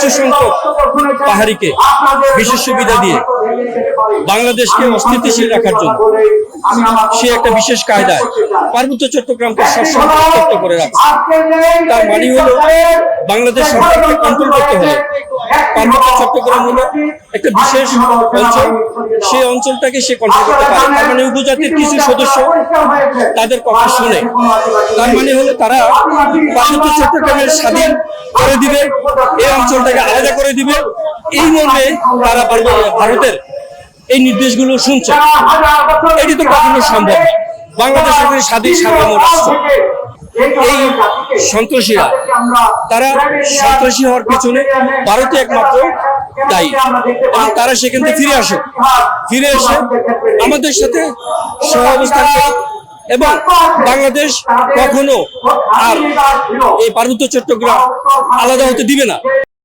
কিছু সংখ্যক পাহাড়িকে বিশেষ সুবিধা দিয়ে বাংলাদেশকে অস্থিতিশীল রাখার জন্য সে একটা বিশেষ কায়দায় পার্বত্য চট্টগ্রামকে সবসময় উত্তপ্ত করে রাখছে। তার মানে হলো বাংলাদেশ সরকারকে কন্ট্রোল করতে হলে পার্বত্য চট্টগ্রাম হলো একটা বিশেষ অঞ্চল, সেই অঞ্চলটাকে সে কন্ট্রোল করতে পারে। তার মানে উপজাতির কিছু সদস্য তাদের কথা শুনে, তার মানে হলো তারা পার্বত্য চট্টগ্রামের স্বাধীন করে দিবে, এই অঞ্চলটাকে আলাদা করে দিবে। এই মর্মে তারা ভারতের এই নির্দেশগুলো শুনছে। এটি তো কখনো সম্ভব না। বাংলাদেশ একটা স্বাধীন সার্বভৌম রাষ্ট্র। এই সন্ত্রাসীরা তারা সন্ত্রাসী হওয়ার পিছনে ভারতে একমাত্র দায়ী, এবং তারা সেখান থেকে ফিরে এসে আমাদের সাথে সহাবস্থান করে, এবং বাংলাদেশ কখনো আর এই পার্বত্য চট্টগ্রাম আলাদা হতে দিবে না।